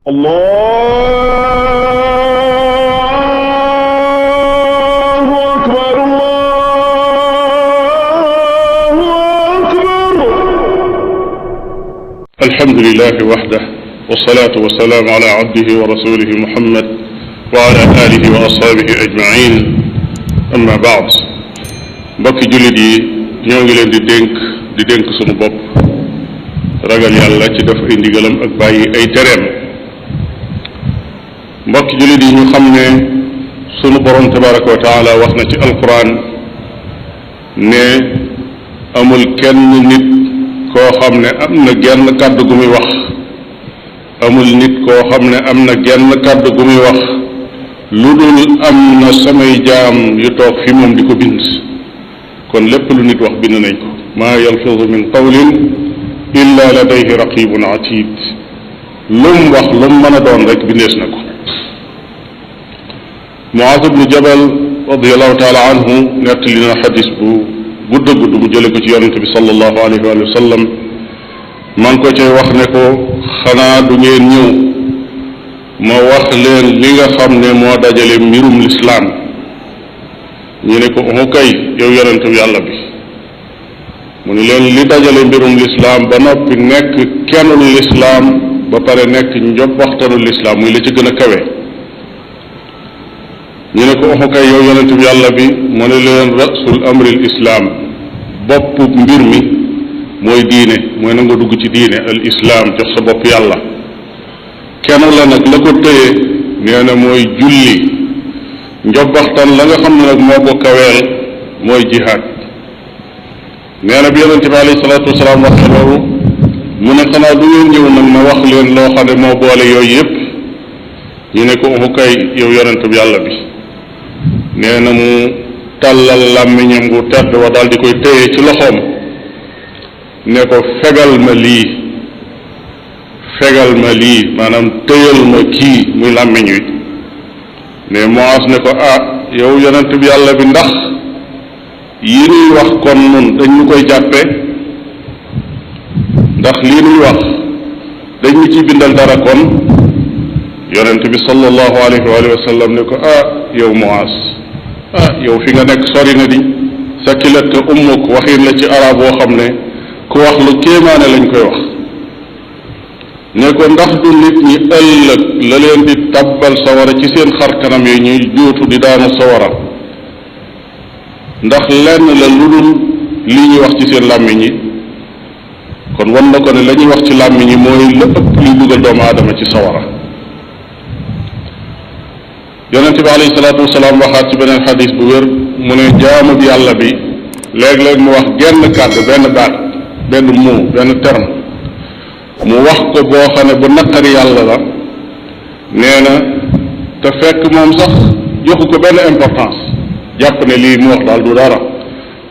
الله أكبر الله أكبر. الحمد لله وحده والصلاة والسلام على عبده ورسوله محمد وعلى آله وأصحابه أجمعين. أما بعد mbokki jullit yi ñoo ngi leen di dénk sunu bopp ragal yàlla ci def ay ndigalam ak bàyyi ay tereem. mbokki jullit yi ñu xam ne sunu borom tabaraka wa taala wax na ci alquran ne amul kenn nit koo xam ne am na genn kàddu gu muy wax amul nit koo xam ne am na genn kàddu gu muy wax lu dul am na samay jaam yu toog fi moom di ko bind. kon lépp lu nit wax bind nañ ko. maa yalfizu min qawlin illa ladayhi raqibun atid. lum wax lum mën a doon rek bindees na ko. Muaz ibnu Jabal radiallahu taala anhu nettali na xadis bu gudd mu jële ko ci yonente bi sallallahu alayhi wa sallam. man ko cay wax ne ko xanaa du ngeen ñëw ma wax leen li nga xam ne moo dajale mbirum lislaam. ñu ne ko kay yow yonente bi yàlla bi. mu ne leen li dajale mbirum lislaam ba noppi nekk kennul lislaam ba pare nekk njobbaxtanul lislaam muy la ci gën a kawe. ñu ne ko kay yow yonente bi yàlla bi. mu ne leen rasul amril islaam bopp mbir mi mooy diine mooy nanga dugg ci diine al islaam jox sa bopp yàlla. kenn la nag la ko téye nee na mooy julli. njobbaxtan la nga xam ne nag moo ko kaweel mooy jihaad. nee na bi yonente bi alayhi salaatu wasalaam waxe loolu mu ne xanaa du ngeen ñëw nag ma wax leen loo xam ne moo boole yooyu yépp. ñu ne ko kay yow yonente bi yàlla bi. nee na mu tàllal làmmiñam gu tedd wa daal di koy téye ci loxoom ne ko fegal ma lii maanaam téyal ma kii muy làmmiñ wi. ne Muaz ne ko yow yonent bi yàlla bi ndax yi nuy wax kon nun dañ ñu koy jàppe ndax lii nuy wax dañ ñu ci bindal dara kon. yonent bi sallallahu alayhi wa sallam ne ko yow Muaz yow fi nga nekk sori na di sakilat ka ummuk waxin la ci arab boo xam ne ku wax lu kéemaane lañ koy wax. ne ko ndax du nit ñi ëllëg la leen di tabbal sawara ci seen xar kanam yi ñuy juutu di daanu sawara ndax lenn la lu dul lii ñuy wax ci seen làmmiñ yi. kon wan na ko ne la ñuy wax ci làmmiñ yi mooy la ëpp luy dugal doomu aadama ci sawara. yonente bi alayhi salaatu wasalaam waxaat ci beneen xadis bu wér mu ne jaamu bi yàlla bi léeg-léeg mu wax genn kàddu benn baat benn mot benn terme mu wax ko boo xam ne bu naqari yàlla la. nee na te fekk moom sax joxu ko benn importance jàpp ne lii mu wax daal du dara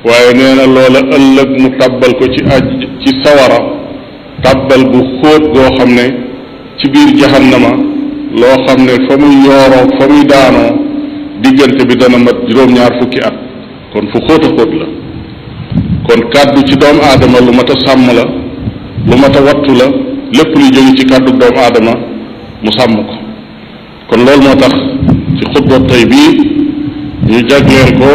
waaye nee na loola ëllëg mu tabbal ko ci sawara tabbal bu xóot goo xam ne ci biir jahannama loo xam ne fa muy yooroo fa muy daanoo diggante bi dana mat juróom-ñaar fukki at. kon fu xóot a xóot la. kon kàddu ci doomu aadama lu mat a sàmm la lu mat a wattu la. lépp luy jóge ci kàddu doomu aadama mu sàmm ko. kon loolu moo tax ci xutba tey bii ñu jagleel ko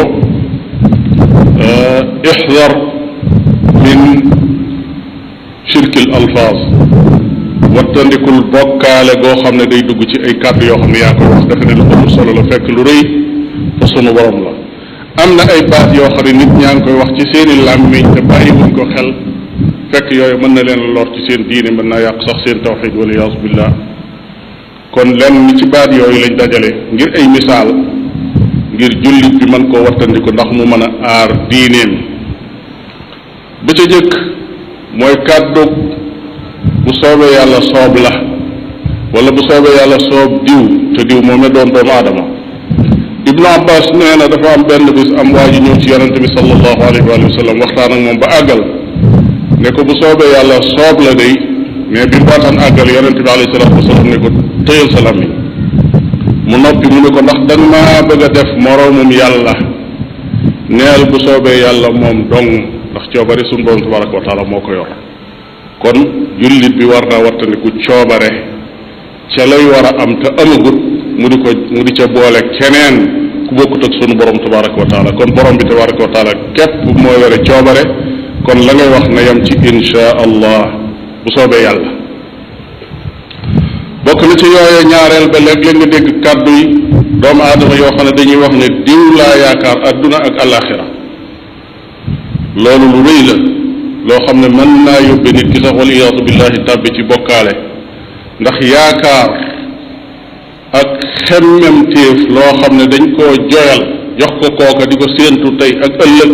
ixdar min shirkil alfaaz wattandikul bokkaale goo xam ne day dugg ci ay kàddu yoo xam ne yaa koy wax defe ne lu amul solo la fekk lu rëy fa sunu borom la. am na ay baat yoo xam ne nit ñaa ngi koy wax ci seeni làmmiñ te bàyyiwuñ ko xel fekk yooyu mën na leen lor ci seen diine mën naa yàq sax seen tawxid wala yaasu billah. kon lenn ci baat yooyu lañ dajale ngir ay misaal ngir jullit bi mën koo wattandiku ndax mu mën a aar diineem. ba ca jëkk mooy kàddu bu soobee yàlla soob la wala bu soobee yàlla soob diw te diw moom ne doon doomu aadama. Ibnu Abbas nee na dafa am benn bis am waa ji ñëw ci yonente bi sallallahu alayhi wa sallam waxtaan ak moom ba àggal ne ko bu soobee yàlla soob la day mais bi mu waataan àggal yonente bi alayhi salaatu wasalaam ne ko tëyal sa làmmiñ. mu noppi mu ne ko ndax dañ maa bëgg a def moroomum yàlla. neel bu soobee yàlla moom dong ndax coobare suñu borom tabaraka wa taala moo ko yor. kon jullit bi war naa wattandiku coobare ca lay war a am te amagut mu di ca boole keneen ku bokkut ak sunu borom tabaraka wa taala. kon borom bi tabaraka wa taala képp moo yore coobare, kon la ngay wax na yam ci insha allah bu soobee yàlla. bokk na ci yooyee ñaareel ba léeg-léeg nga dégg kàddu yi doomu aadama yoo xam ne dañuy wax ne diw laa yaakaar adduna ak alaxira. loolu lu rëy la loo xam ne mën naa yóbbe nit ki sax wal iyaadu billahi tàbbi ci bokkaale, ndax yaakaar ak xemmemtéef loo xam ne dañ koo joyal jox ko kooka di ko séentu tey ak ëllëg,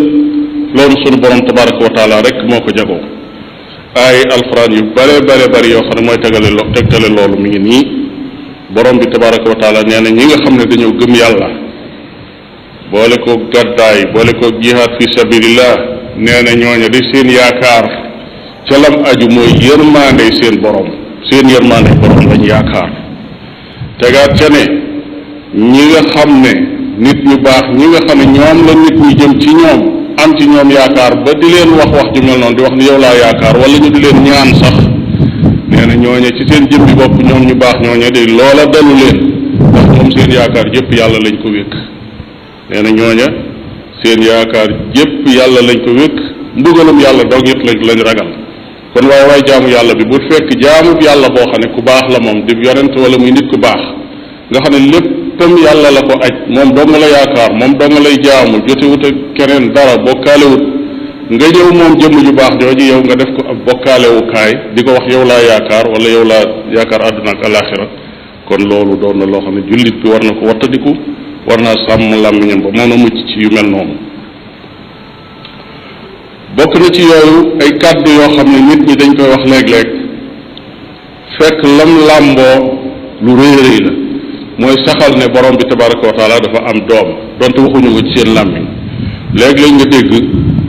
loolu sunu borom tabaraka wa taala rek moo ko jagoo. ay alxuraan yu bare bare bari yoo xam ne mooy tegtale loolu mi ngi nii. borom bi tabaraka wa taala nee na ñi nga xam ne dañoo gëm yàlla boole ko gàddaay boole ko jihaad fi sabilillah, nee na ñooña di seen yaakaar ca lam aju mooy yërmaandey seen borom, seen yërmaandey borom lañ yaakaar. tegaat ca ne ñi nga xam ne nit ñu baax ñi nga xam ne ñoom la nit ñi jëm ci ñoom am ci ñoom yaakaar ba di leen wax ju mel noonu di wax ni yow laa yaakaar wala ñu di leen ñaan sax, nee na ñooña ci seen jëmbi bopp ñoom ñu baax ñooña de loola dalu leen, ndax ñoom seen yaakaar jëpp yàlla lañ ko wékk. nee na ñooña seen yaakaar jëpp yàlla lañ ko wékk, mbugalum yàlla doog it lañ ragal. kon waaye jaamu yàlla bi bu fekk jaamub yàlla boo xam ne ku baax la moom di yonent wala muy nit ku baax nga xam ne léppam yàlla la ko aj, moom dong la yaakaar, moom dong lay jaamu, jotewut ak keneen dara, bokkaalewut. nga ñëw moom jëmm ju baax jooju yow nga def ko ab bokkaalewukaay di ko wax yow laa yaakaar wala yow laa yaakaar àdduna ak alaxira. kon loolu doon na loo xam ne jullit bi war na ko wattandiku, war naa sàmm làmmiñam ba mën a mucc ci yu mel noonu. bokk na ci yooyu ay kàddu yoo xam ne nit ñi dañ koy wax léeg-léeg fekk lam làmboo lu rëy rëy la, mooy saxal ne borom bi tabaraka wa taala dafa am doom donte waxuñu ko ci seen làmmiñ. léeg-léeg nga dégg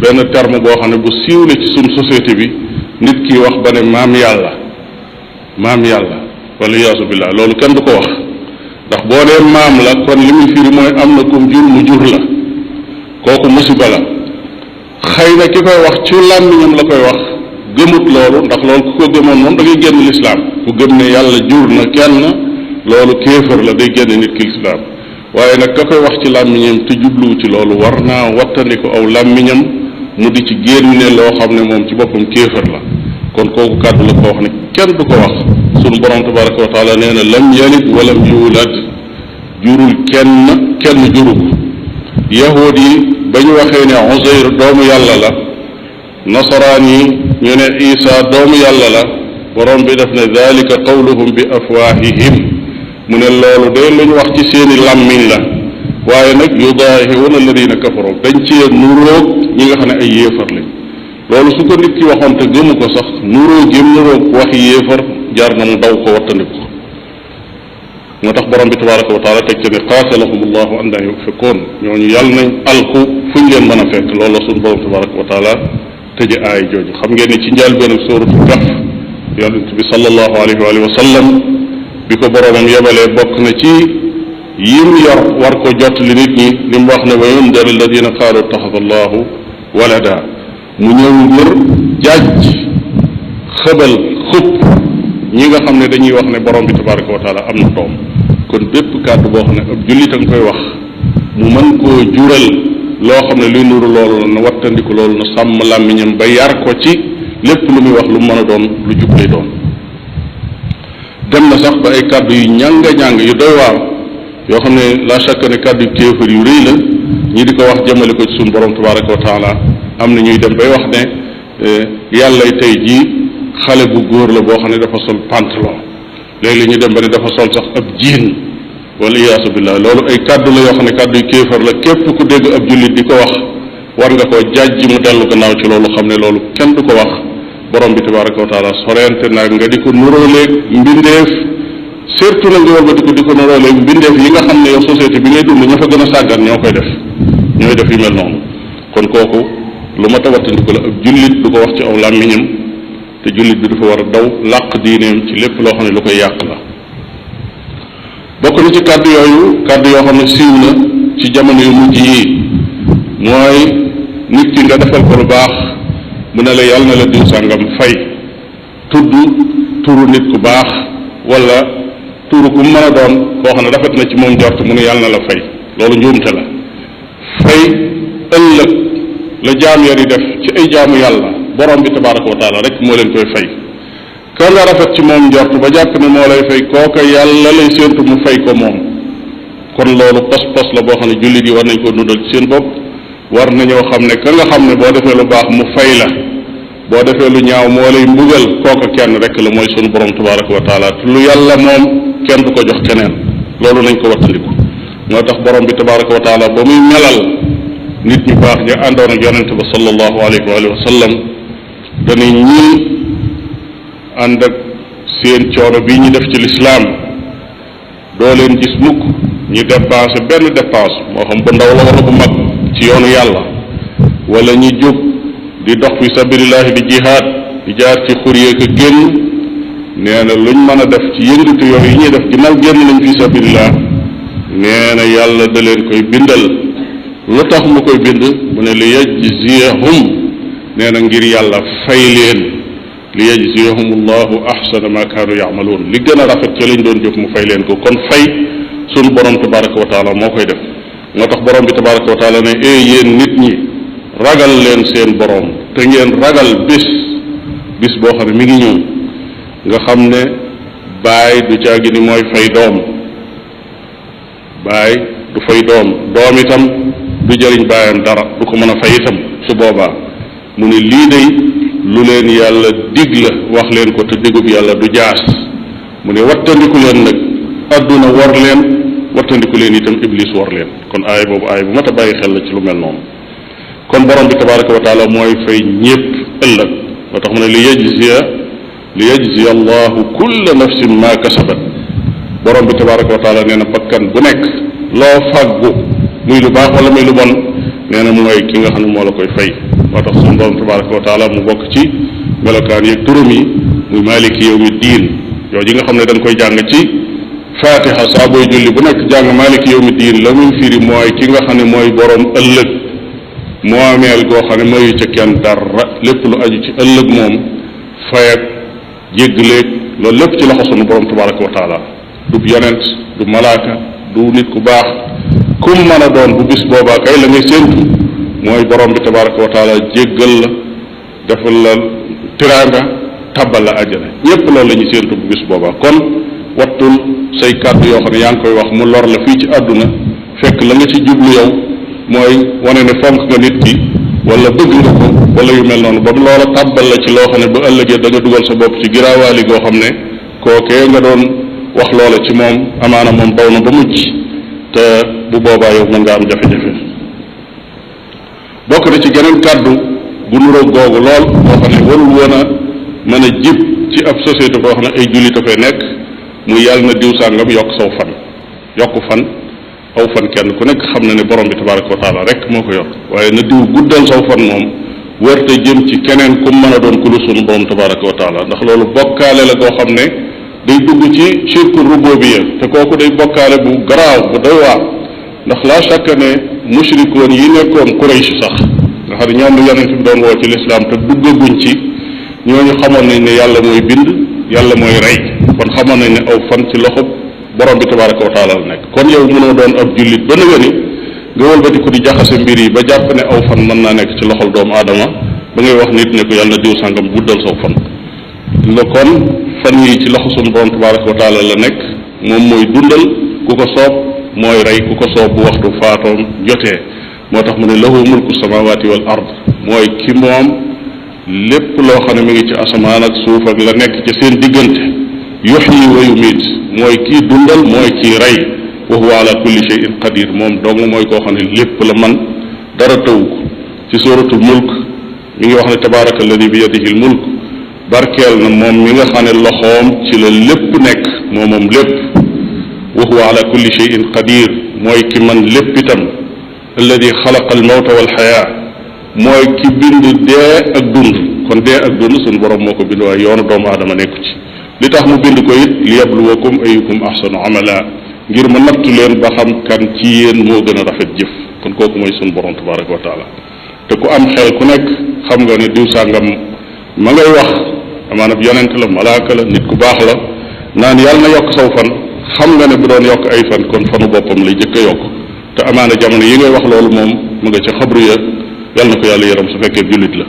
benn terme boo xam ne bu siiw la ci suñ société bi, nit ki wax ba ne maam yàlla wala yaasu billah. loolu kenn du ko wax, ndax boo dee maam la kon li muy firi mooy am na kum jur mu jur la, kooku musiba la. xëy na ki koy wax ci làmmiñam la koy wax, gëmut loolu, ndax loolu ku ko gëmoon moom da ngay génn lislaam. ku gëm ne yàlla jur na kenn, loolu kéefër la, day génn nit ki lislaam. waaye nag ka koy wax ci làmmiñam te jubluwu ci loolu war naa wattandiku aw làmmiñam mu di ci génne loo xam ne moom ci boppam kéefër la. kon kooku kàddu la ko wax ne kenn du ko wax. sunu borom tabaraka wa taala nee na lam yalid walam yuulad, jurul kenn juru ko. yahuud yi ba ñu waxee ne Uzayr doomu yàlla la, nasaraan yi ñu ne Isa doomu yàlla la, borom bi def ne dalika qawluhum bi afwaahihim, mu ne loolu de lu ñu wax ci seeni làmmiñ la, waaye nag yudaahiruuna alladina kafaru, dañ cee nuróog ñi nga xam ne ay yéefar lañ. loolu su ko nit ki waxoon te gëmu ko sax, nuróog yëm nuróog waxi yéefar jar na mu daw ko wattandiku. moo tax borom bi tabaraka wa taala teg ci ne qaatalahum allahu anna yufikoon, ñooñu yàlla nañ alku fuñ leen mën a fekk. loolu la suñu borom tabaraka wa taala tëje aay jooju. xam ngeen ni ci njëlbéen ak sóoratu Kahf yonent bi sallallahu alayhi wa sallam bi ko boromam yebalee bokk na ci yim yor war ko jot li nit ñi li mu wax ne wa yundar alladina qaalu ittaxada allahu walada, mu ñëw ngir jaaj xëbal xupp ñi nga xam ne dañuy wax ne borom bi tabaraka wa taala am na doom. kon bépp kàddu boo xam ne ab jullit a nga koy wax mu mën koo jural loo xam ne luy nuru loolu la, na wattandiku loolu, na sàmm làmmiñam ba yar ko ci lépp lu muy wax lu mën a doon lu jub lay doon. dem na sax ba ay kàddu yu ñàng yu doy waar yoo xam ne la chaque ne kàddu yu kéefër yu rëy la ñi di ko wax jëmale ko ci suñu borom tabaraka wa taala. am na ñuy dem bay wax ne yàllay tey jii xale bu góor la boo xam ne dafa sol pantalon, léegi ñu dem ba ne dafa sol sax ab jiin wala iyaasu billah. loolu ay kàddu la yoo xam ne kàddu yu kéefar la, képp ku dégg ab jullit di ko wax war nga koo jàjj mu dellu gannaaw ci loolu, xam ne loolu kenn du ko wax. borom bi tabaraka wa taala sorente nag nga di ko nuróoleeg mbindeef, surtout na nga war ba di ko nuróoleeg mbindeef yi nga xam ne yow société bi ngay dund ña fa gën a sàggan ñooy def yu mel noonu. kon kooku lu ma tawattandiku la, ab jullit du ko wax ci aw làmmiñam, te jullit bi dafa war a daw làq diineem ci lépp loo xam ne lu koy yàq la. bokk na ci kàddu yoo xam ne siiw na ci jamono yu mujj yi, mooy nit ki nga defal ko lu baax mu ne la yàlla na la diw sàngam fay, tudd turu nit ku baax wala tuuru ku mën a doon koo xam ne rafet na ci moom njort mu ne yàlla na la fay loolu njuumte la. fay ëllëg la jaam ya di def ci ay jaamu yàlla borom bi tabaraka wa taala rek moo leen koy fay. ka nga rafet ci moom njort ba jàpp ne moo lay fay kooka yàlla lay séentu mu fay ko moom. kon loolu pas-pas la boo xam ne jullit yi war nañ koo dundal ci seen bopp war nañoo xam ne ka nga xam ne boo defee lu baax mu fay la boo defee lu ñaaw moo lay mbugal kooka kenn rek la mooy sunu borom tabaraka wa taala lu yàlla moom kenn du ko jox keneen loolu nañ ko wattandiku. moo tax borom bi tabaraka wa taala ba muy melal nit ñu baax ña àndoon ak yonente ba sallallahu alayhi wa sallam dañuy ñii ànd ak seen coono bii ñu def ci lislaam doo leen gis mukk ñu dépensé benn dépense moo xam bu ndaw la wala bu mag ci yoonu yàlla wala ñu jóg di dox fi sabilillahi di jihaad di jaar ci xur yeeg a génn nee na luñ mën a def ci yëngatu yooyu yi ñuy def ginnaaw génn nañ fi sabilillah nee na yàlla da leen koy bindal lu tax mu koy bind mu ne li yajziyahum nee na ngir yàlla fay leen li yajziyahum allahu ahsana ma kaanu yaamaluun li gën a rafet ca lañ doon jëf mu fay leen ko kon fay sunu borom tabaraka wa taala moo koy def. moo tax borom bi tabaraka wa taala ne yéen nit ñi ragal leen seen borom te ngeen ragal bis boo xam ne mi ngi ñëw nga xam ne baay du caagi ni mooy fay doom baay du fay doom itam du jëriñ baayam dara du ko mën a fay itam su boobaa mu ne lii day lu leen yàlla dig la wax leen ko te digub yàlla du jaas mu ne wattandiku leen nag adduna war leen wattandiku leen itam iblis war leen kon aay boobu aay bu mat a bàyyi xel la ci lu mel noonu. kon borom bi tabaraka wa taala mooy fay ñépp ëllëg moo tax mu ne li yajziya allahu kulla nafsin ma kasabat borom bi tabaraka wa taala nee na bakkan bu nekk loo fàggu muy lu baax wala muy lu bon nee na mooy ki nga xam ne moo la koy fay. moo tax suñu borom tabaraka wa taala mu bokk ci melokaan yeeg turam yi muy maliki yawmi diin yooyu nga xam ne dañ koy jàng ci fatiha saa booy julli bu nekk jàng maliki yawmi diin la muy firi mooy ki nga xam ne mooy borom ëllëg moomeel goo xam ne mayu ca kenn dara lépp lu aju ci ëllëg moom fay ak jéggaleeg loolu lépp ci loxo sunu borom tabaraka wa taala du yonent du malaaka du nit ku baax kum mën a doon bu bis boobaa kay la ngay séentu mooy borom bi tabaraka wa taala jéggal la defal la tiraanga tabbal la àjjana ñépp loolu la ñuy séentu bu bis boobaa kon wattul say kàddu yoo xam ne yaa ngi koy wax mu lor la fii ci àdduna fekk la nga ci jublu yow mooy wane ne fonk nga nit ki wala bëgg nga ko wala yu mel noonu ba mu loola tàbbal la ci loo xam ne ba ëllëgee da nga dugal sa bopp ci giraawaali goo xam ne kookee nga doon wax loola ci moom amaana moom daw na ba mujj te bu boobaa yow mën nga am jafe-jafe. bokk na ci geneen kàddu gu nuroog googu lool boo xam ne warul woon a mën a jib ci ab société boo xam ne ay jullit a fay nekk muy yàlla na diw sàngam yokk saw fan yokk fan aw fan kenn ku nekk xam na ne borom bi tabaraka wa taala rek moo ko yor waaye na diw guddal saw fan moom wërte jëm ci keneen ku mën a doon ku lu sunu borom tabaraka wa taala ndax loolu bokkaale la goo xam ne day dugg ci shirku rububiyya te kooku day bokkaale bu garaaw bu doy waar ndax laa shakka ne mushrikoon yi nekkoon Quraysh sax nga xam ne ñoom la yonent bi doon woo ci lislaam te duggaguñ ci ñooñu xamoon nañ ne yàlla mooy bind yàlla mooy rey kon xamoon nañ ne aw fan ci loxo borom bi tabaraka wa taala la nekk kon yow mënoo doon ab jullit ba nga ni nga wëlbati ko di jaxase mbir yi ba jàpp ne aw fan mën naa nekk ci loxol doomu aadama ba ngay wax nit ne ko yàlla na diw sàngam guddal saw fan la kon fan yi ci loxo sunu borom tabaraka wa taala la nekk moom mooy dundal ku ko soob mooy rey ku ko soob bu waxtu faatoom jotee moo tax mu ne lahu mulku samawati wal ard mooy ki moom lépp loo xam ne mi ngi ci asamaan ak suuf ak la nekk ci seen diggante yuxyi wa yumiit mooy kii dundal mooy kii rey wa huwa ala kulli shay'in qadir moom dong mooy koo xam ne lépp la man dara taw ko ci suratul mulk mi ngi wax ne tabaraka alladi bi yadihi al mulk barkeel na moom mi nga xam ne loxoom ci la lépp nekk moom lépp wa huwa ala kulli shay'in qadir mooy ki man lépp itam alladi xalaqa al mawta wal xayaa mooy ki bind dee ak dund kon dee ak dund suñu borom moo ko bind waaye yoonu doomu aadama nekku ci li tax mu bind ko it li yabluwakum ayukum ahsanu amala ngir ma nattu leen ba xam kan ci yéen moo gën a rafet jëf kon kooku mooy suñu borom tabaraka wa taala te ku am xel ku nekk xam nga ne diw sàngam ma ngay wax amaanab yonent la malaaka la nit ku baax la naan yàlla na yokk saw fan xam nga ne bu doon yokk ay fan kon fanu boppam lay jëkk a yokk te amaana jamono yi ngay wax loolu moom mu nga ca xabru ya yàlla na ko yàlla yaram su fekkee jullit la.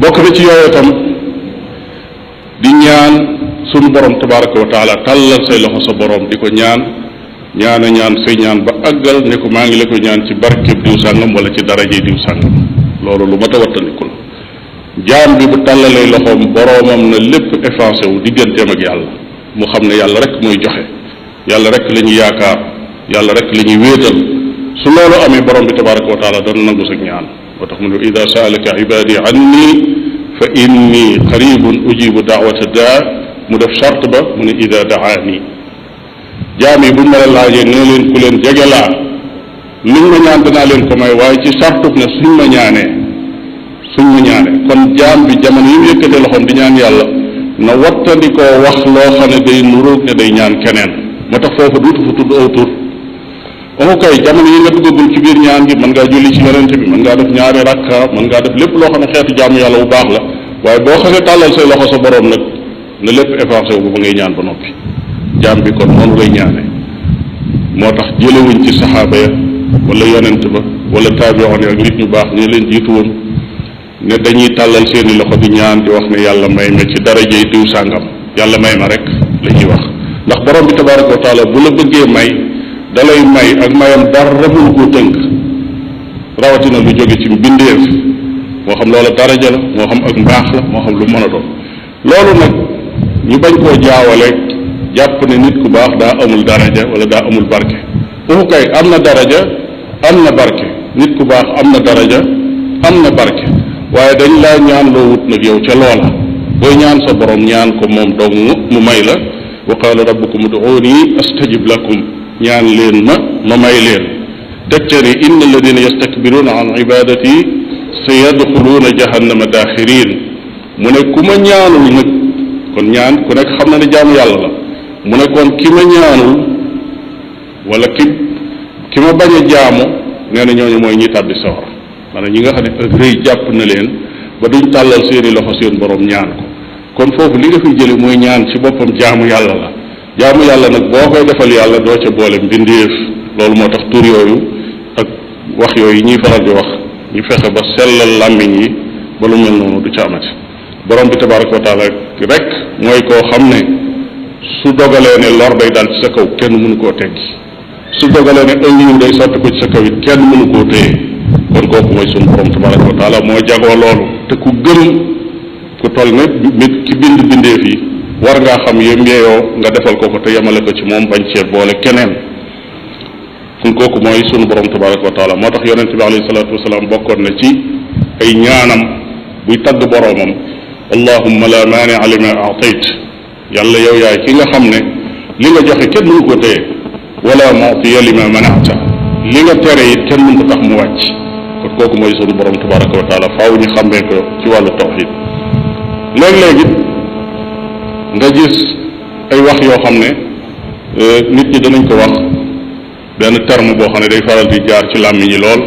bokk na ci yooyu itam di ñaan sunu borom tabaraka wa taala tàllal say loxo sa borom di ko ñaan ñaan say ñaan ba àggal ne ko maa ngi la ko ñaan ci barkeb diw sàngam wala ci daraje diw sàngam loolu lu mat a wattandiku la. jaam bi bu tàllalee loxoom boroomam na lépp effacé wu digganteem ak yàlla mu xam ne yàlla rek mooy joxe yàlla rek la ñuy yaakaar yàlla rek la ñuy wéetal su loolu amee borom bi tabaraka wa taala dana nangu sa ñaan moo tax mu ne ida saalaka ibadi anni fa inni qaribun ujibu daawata daa mu def charte ba mu ne ida daani jaam yi buñ ma la laajee nee leen ku leen jege laa luñ ma ñaan danaa leen ko may waaye ci sartub ne suñ ma ñaanee kon jaam bi jamono yi mu yëkkatee loxoom di ñaan yàlla na wattandikoo wax loo xam ne day nuróog ne day ñaan keneen moo tax foofu duutu fa tudd aw tur waxu kay jamono yi nga duggagul ci biir ñaan gi mën ngaa julli ci yonente bi mën ngaa def ñaari rakka mën ngaa def lépp loo xam ne xeetu jaamu yàlla bu baax la waaye boo xasee tàllal say loxo sa borom nag na lépp effacé wu ba ngay ñaan ba noppi jaam bi kon noonu lay ñaane moo tax jëlewuñ ci saxaaba ya wala yonent ba wala taabiyoon ya ak nit ñu baax ñi leen jiitu woon ne dañuy tàllal seeni loxo di ñaan di wax ne yàlla may ma ci darajey diw sàngam yàlla may ma rek la ñuy wax ndax borom bi tabaraka wa taala bu la bëggee may dalay may ak mayam dara mënu koo tënk rawatina lu jóge ci mbindeef moo xam loola daraja la moo xam ak mbaax la moo xam lu mën a doon loolu nag ñu bañ koo jaawale jàpp ne nit ku baax daa amul daraja wala daa amul barke ufu kay am na daraja am na barke nit ku baax am na daraja am na barke waaye dañ laa ñaan loo wut nag yow ca loola booy ñaan sa borom ñaan ko moom dong mu may la wa qaala rabbukum ud'uuni astajib lakum ñaan leen ma may leen teg ca ne inna alladina yastakbiruuna an ibadati sa yadxuluuna jahannama daaxirin mu ne ku ma ñaanul nag kon ñaan ku nekk xam na ne jaamu yàlla la mu ne kon ki ma ñaanul wala ki ma bañ a jaamu nee na ñooñu mooy ñi tàbbi sawara maanaam ñi nga xam ne ak rëy jàpp na leen ba duñ tàllal seeni loxo seen borom ñaan ko kon foofu li nga fiy jële mooy ñaan ci boppam jaamu yàlla la jaamu yàlla nag boo koy defal yàlla doo ca boole mbindeef loolu moo tax tur yooyu ak wax yooyu ñuy faral di wax ñu fexe ba sellal làmmiñ yi ba lu mel noonu du ca amati borom bi tabaraka wa taala rek mooy koo xam ne su dogalee ne lor day dal ci sa kaw kenn mënu koo teggi su dogalee ne aw yiw day sotti ko ci sa kaw it kenn mënu koo téye kon kooku mooy sunu borom tabaraka wa taala moo jagoo loolu te ku gëm ku toll ne nit ki bind bindeef yi war ngaa xam yem yeeyoo nga defal ko ko te yemale ko ci moom bañ cee boole keneen kon kooku mooy sunu borom tabaraka wa taala moo tax yonente bi alayhi salaatu wasalaam bokkoon na ci ay ñaanam buy tagg boroomam allahumma la maania lima aatayt yàlla yow yaay ki nga xam ne li nga joxe kenn mënu ko téye wala mu'tiya lima manata li nga tere it kenn mënu ko tax mu wàcc kon kooku mooy sunu borom tabaraka wa taala faaw ñu xàmmee ko ci wàllu tawxid léeg-léeg it nga gis ay wax yoo xam ne nit ñi danañ ko wax benn terme boo xam ne day faral di jaar ci làmmiñ yi lool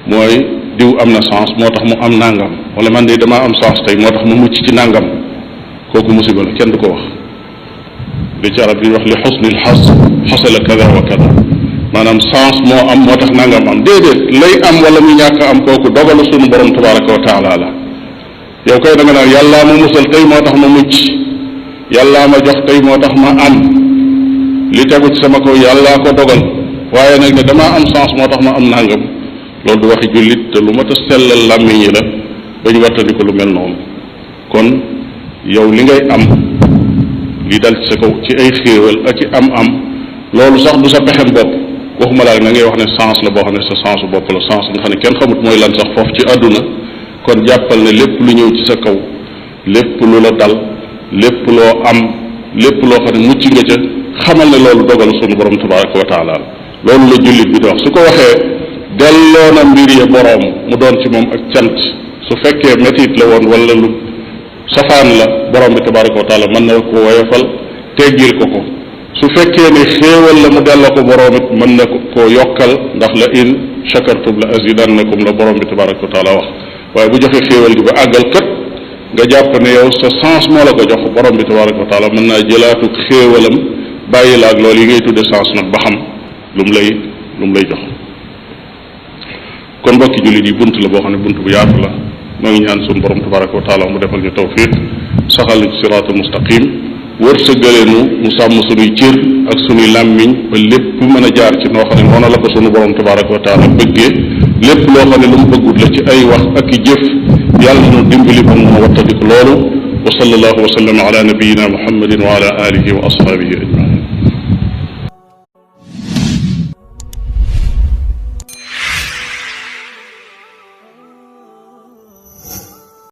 mooy diw am na sens moo tax mu am nangam wala man de damaa am sens tey moo tax mu mucc ci nangam kooku musiba la kenn du ko wax li ci arab di wax li xusnil xas xasala kada wa kada maanaam sens moo am moo tax nangam am déedéet lay am wala mu ñàkk am kooku dogalu sunu borom tabaraka wa taala la yow kay da nga naan yàllaa ma musal tey moo tax ma mucc yàllaa ma jox tey moo tax ma am li tegu ci sama kaw yàllaa ko dogal waaye nag ne damaa am sens moo tax ma am nangam loolu du waxi jullit te lu mat a sellal làmmiñ yi la ba ñu wattandiku lu mel noonu kon yow li ngay am li dal ci sa kaw ci ay xéewal ak ci am-am loolu sax du sa pexem bopp waxuma laa na ngay wax ne sens la boo xam ne sa sensu bopp la sens nga xam ne kenn xamut mooy lan sax foofu ci àdduna kon jàppal ne lépp lu ñëw ci sa kaw lépp lu la dal lépp loo am lépp loo xam ne mucc nga ca xamal ne loolu dogal sunu borom tabaraka wa taala loolu la jullit bi di wax su ko waxee delloo na mbir ya boroom mu doon ci moom ak cant su fekkee métit la woon wala lu safaan la borom bi tabaraka wa taala mën na ko woyofal teggil ko ko su fekkee ne xéewal la mu delloo ko boroom it mën na ko yokkal ndax la in shakartum la azidannakum la borom bi tabaraka wa taala wax waaye bu joxe xéewal gi ba àggal kat nga jàpp ne yow sa sens moo la ko jox borom bi tabaraka wa taala mën naa jëlaatu xéewalam bàyyi la ak loolu yi ngay tudde sens nag ba xam lu mu lay jox. kon mbokki jullit yi bunt la boo xam ne bunt bu yaatu la moo ngi ñaan suñu borom tabaraka wa taala mu defal ñu tawfiq saxal ci siraatul mustaqim wërsëgaleenu mu sàmm sunuy cër ak sunuy làmmiñ ba lépp mën a jaar ci noo xam ne noonu la ko sunu borom tabaraka wa taala bëggee lépp loo xam ne lu mu bëggut la ci ay wax ak i jëf yàlla nu dimbali ba mu wattandiku loolu wa sallallahu wa sallam ala nabiyina muhammadin wa ala alihi wa ashabihi ajmain